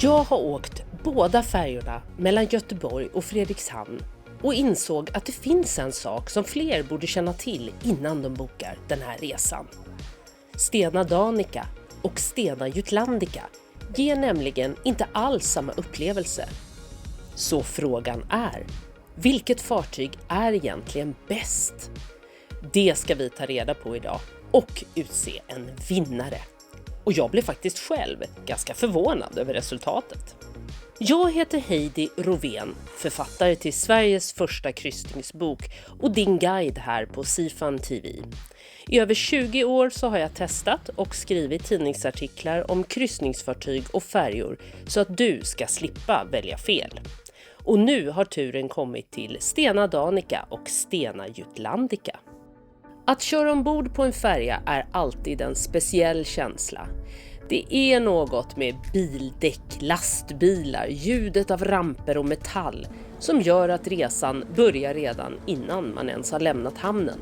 Jag har åkt båda färjorna mellan Göteborg och Fredrikshamn och insåg att det finns en sak som fler borde känna till innan de bokar den här resan. Stena Danica och Stena Jutlandica ger nämligen inte alls samma upplevelse. Så frågan är, vilket fartyg är egentligen bäst? Det ska vi ta reda på idag och utse en vinnare. Och jag blev faktiskt själv ganska förvånad över resultatet. Jag heter Heidi Rovén, författare till Sveriges första kryssningsbok och din guide här på Sifan TV. I över 20 år så har jag testat och skrivit tidningsartiklar om kryssningsfartyg och färjor så att du ska slippa välja fel. Och nu har turen kommit till Stena Danica och Stena Jutlandica. Att köra ombord på en färja är alltid en speciell känsla. Det är något med bildäck, lastbilar, ljudet av ramper och metall som gör att resan börjar redan innan man ens har lämnat hamnen.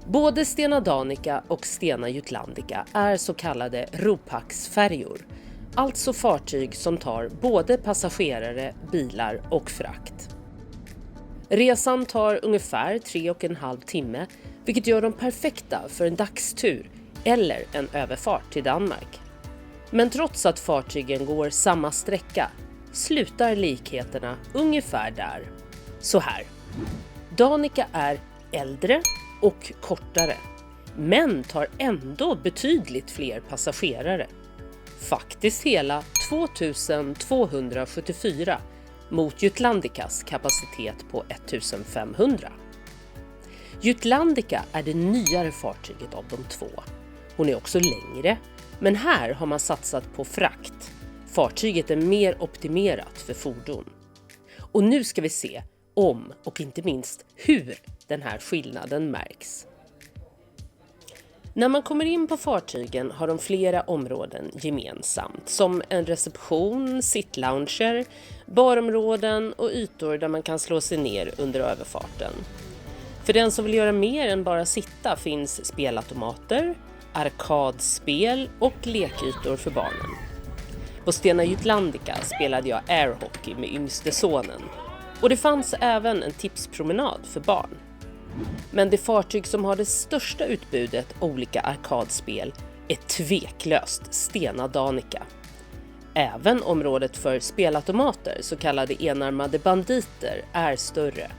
Både Stena Danica och Stena Jutlandica är så kallade ropax-färjor, alltså fartyg som tar både passagerare, bilar och frakt. Resan tar ungefär 3,5 timme, vilket gör dem perfekta för en dagstur eller en överfart till Danmark. Men trots att fartygen går samma sträcka slutar likheterna ungefär där. Så här. Danica är äldre och kortare, men tar ändå betydligt fler passagerare. Faktiskt hela 2274 mot Jutlandicas kapacitet på 1500. Jutlandica är det nyare fartyget av de två. Hon är också längre, men här har man satsat på frakt. Fartyget är mer optimerat för fordon. Och nu ska vi se om och inte minst hur den här skillnaden märks. När man kommer in på fartygen har de flera områden gemensamt, som en reception, sittlounger, barområden och ytor där man kan slå sig ner under överfarten. För den som vill göra mer än bara sitta finns spelautomater, arkadspel och lekytor för barnen. På Stena Jutlandica spelade jag airhockey med yngste sonen. Och det fanns även en tipspromenad för barn. Men det fartyg som har det största utbudet av olika arkadspel är tveklöst Stena Danica. Även området för spelautomater, så kallade enarmade banditer, är större.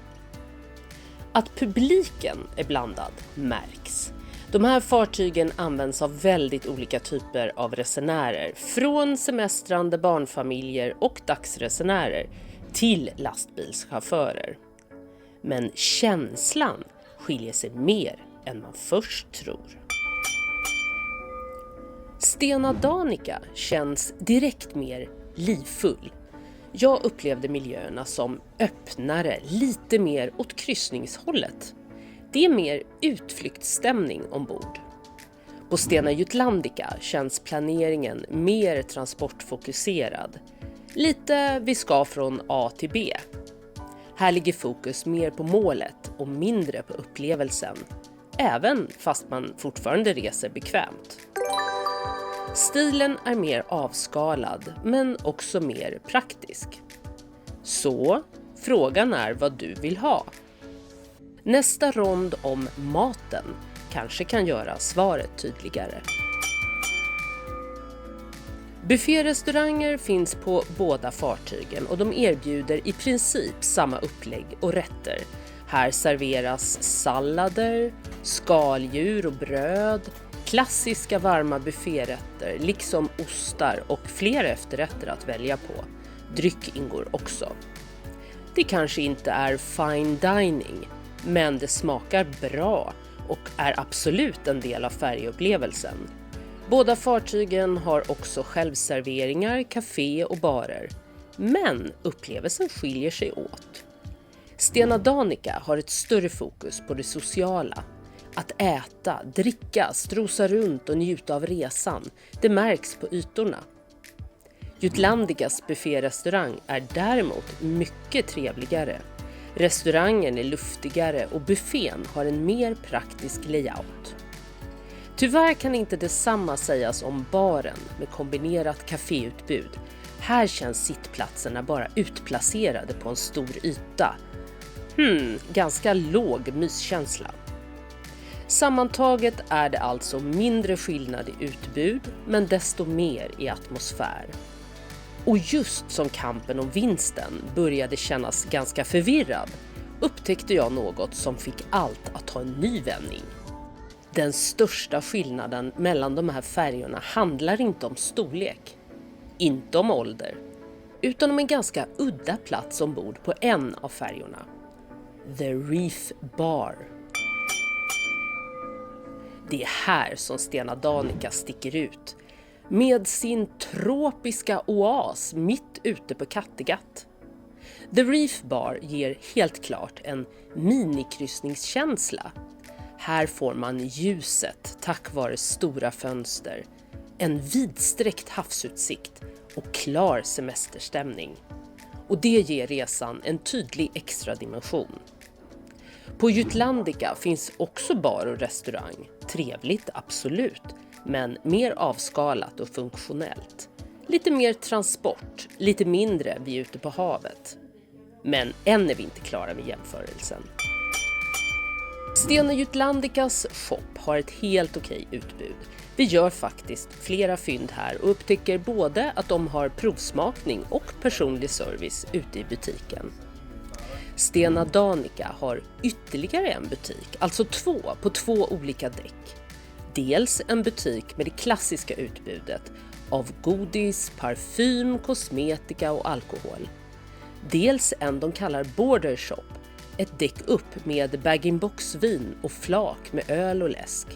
Att publiken är blandad märks. De här fartygen används av väldigt olika typer av resenärer, från semestrande barnfamiljer och dagsresenärer till lastbilschaufförer. Men känslan skiljer sig mer än man först tror. Stena Danica känns direkt mer livfull. Jag upplevde miljöerna som öppnare, lite mer åt kryssningshållet. Det är mer utflyktsstämning ombord. På Stena Jutlandica känns planeringen mer transportfokuserad. Lite vi ska från A till B. Här ligger fokus mer på målet och mindre på upplevelsen, även fast man fortfarande reser bekvämt. Stilen är mer avskalad, men också mer praktisk. Så, frågan är vad du vill ha. Nästa rond om maten kanske kan göra svaret tydligare. Bufférestauranger finns på båda fartygen och de erbjuder i princip samma upplägg och rätter. Här serveras sallader, skaldjur och bröd, klassiska varma bufférätter, liksom ostar och flera efterrätter att välja på. Dryck ingår också. Det kanske inte är fine dining, men det smakar bra och är absolut en del av färjupplevelsen. Båda fartygen har också självserveringar, café och barer. Men upplevelsen skiljer sig åt. Stena Danica har ett större fokus på det sociala. Att äta, dricka, strosa runt och njuta av resan. Det märks på ytorna. Jutlandicas bufférestaurang är däremot mycket trevligare. Restaurangen är luftigare och buffén har en mer praktisk layout. Tyvärr kan inte detsamma sägas om baren med kombinerat kaféutbud. Här känns sittplatserna bara utplacerade på en stor yta. Ganska låg myskänsla. Sammantaget är det alltså mindre skillnad i utbud, men desto mer i atmosfär. Och just som kampen om vinsten började kännas ganska förvirrad, upptäckte jag något som fick allt att ta en ny vändning. Den största skillnaden mellan de här färjorna handlar inte om storlek, inte om ålder, utan om en ganska udda plats ombord på en av färjorna. The Reef Bar. Det är här som Stena Danica sticker ut, med sin tropiska oas mitt ute på Kattegatt. The Reef Bar ger helt klart en minikryssningskänsla. Här får man ljuset tack vare stora fönster, en vidsträckt havsutsikt och klar semesterstämning. Och det ger resan en tydlig extra dimension. På Jutlandica finns också bar och restaurang. Trevligt, absolut, men mer avskalat och funktionellt. Lite mer transport, lite mindre vi är ute på havet. Men än är vi inte klara med jämförelsen. Stena Jutlandicas shop har ett helt okej utbud. Vi gör faktiskt flera fynd här och upptäcker både att de har provsmakning och personlig service ute i butiken. Stena Danica har ytterligare en butik, alltså två på två olika däck. Dels en butik med det klassiska utbudet av godis, parfym, kosmetika och alkohol. Dels en de kallar Border Shop, ett däck upp med bag-in-box-vin och flak med öl och läsk.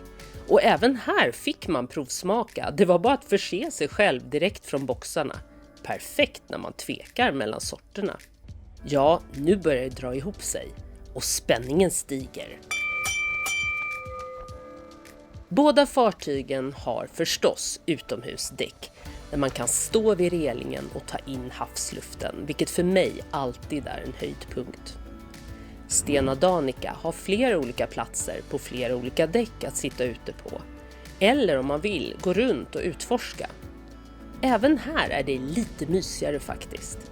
Och även här fick man provsmaka, det var bara att förse sig själv direkt från boxarna. Perfekt när man tvekar mellan sorterna. Ja, nu börjar det dra ihop sig och spänningen stiger. Båda fartygen har förstås utomhusdäck där man kan stå vid relingen och ta in havsluften, vilket för mig alltid är en höjdpunkt. Stena Danica har flera olika platser på flera olika däck att sitta ute på, eller om man vill gå runt och utforska. Även här är det lite mysigare faktiskt.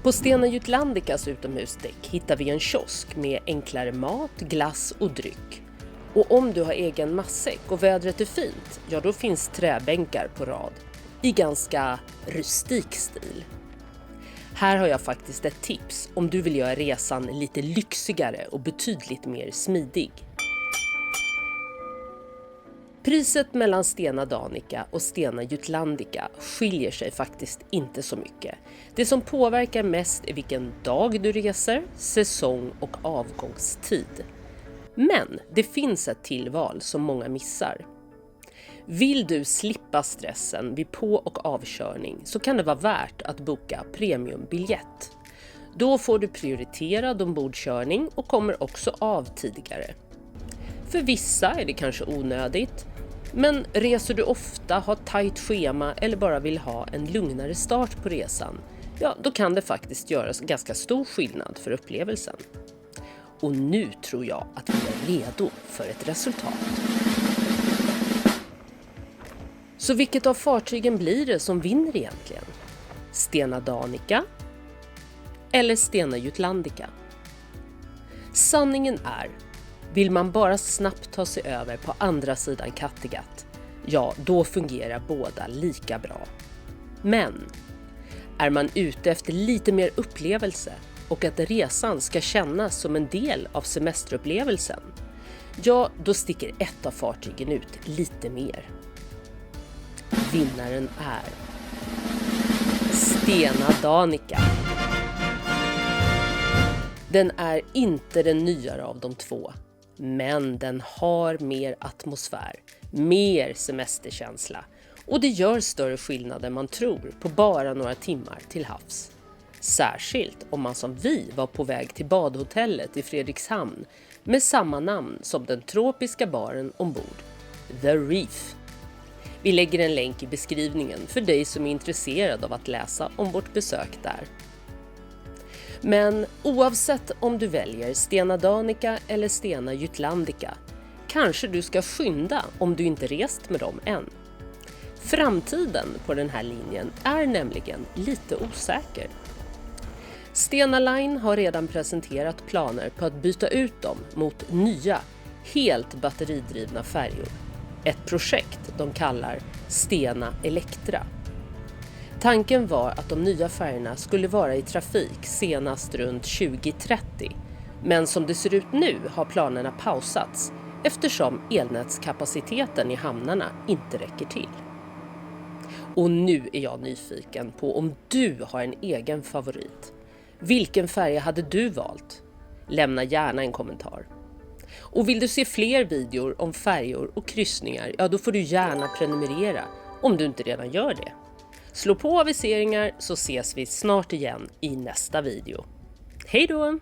På Stena Jutlandicas utomhusdäck hittar vi en kiosk med enklare mat, glass och dryck. Och om du har egen matsäck och vädret är fint, ja då finns träbänkar på rad i ganska rustik stil. Här har jag faktiskt ett tips om du vill göra resan lite lyxigare och betydligt mer smidig. Priset mellan Stena Danica och Stena Jutlandica skiljer sig faktiskt inte så mycket. Det som påverkar mest är vilken dag du reser, säsong och avgångstid. Men det finns ett tillval som många missar. Vill du slippa stressen vid på- och avkörning så kan det vara värt att boka premiumbiljett. Då får du prioriterad ombordkörning och kommer också av tidigare. För vissa är det kanske onödigt, men reser du ofta, har tajt schema eller bara vill ha en lugnare start på resan, ja då kan det faktiskt göras ganska stor skillnad för upplevelsen. Och nu tror jag att vi är redo för ett resultat. Så vilket av fartygen blir det som vinner egentligen? Stena Danica eller Stena Jutlandica? Sanningen är, vill man bara snabbt ta sig över på andra sidan Kattegatt, ja då fungerar båda lika bra. Men är man ute efter lite mer upplevelse och att resan ska kännas som en del av semesterupplevelsen, ja då sticker ett av fartygen ut lite mer. Vinnaren är Stena Danica. Den är inte den nyare av de två, men den har mer atmosfär, mer semesterkänsla och det gör större skillnad än man tror på bara några timmar till havs. Särskilt om man som vi var på väg till badhotellet i Fredrikshamn med samma namn som den tropiska baren ombord, The Reef. Vi lägger en länk i beskrivningen för dig som är intresserad av att läsa om vårt besök där. Men oavsett om du väljer Stena Danica eller Stena Jutlandica, kanske du ska skynda om du inte rest med dem än. Framtiden på den här linjen är nämligen lite osäker. Stena Line har redan presenterat planer på att byta ut dem mot nya, helt batteridrivna färjor. Ett projekt de kallar Stena Elektra. Tanken var att de nya färjorna skulle vara i trafik senast runt 2030. Men som det ser ut nu har planerna pausats eftersom elnätskapaciteten i hamnarna inte räcker till. Och nu är jag nyfiken på om du har en egen favorit. Vilken färja hade du valt? Lämna gärna en kommentar. Och vill du se fler videor om färjor och kryssningar, ja då får du gärna prenumerera om du inte redan gör det. Slå på aviseringar så ses vi snart igen i nästa video. Hej då!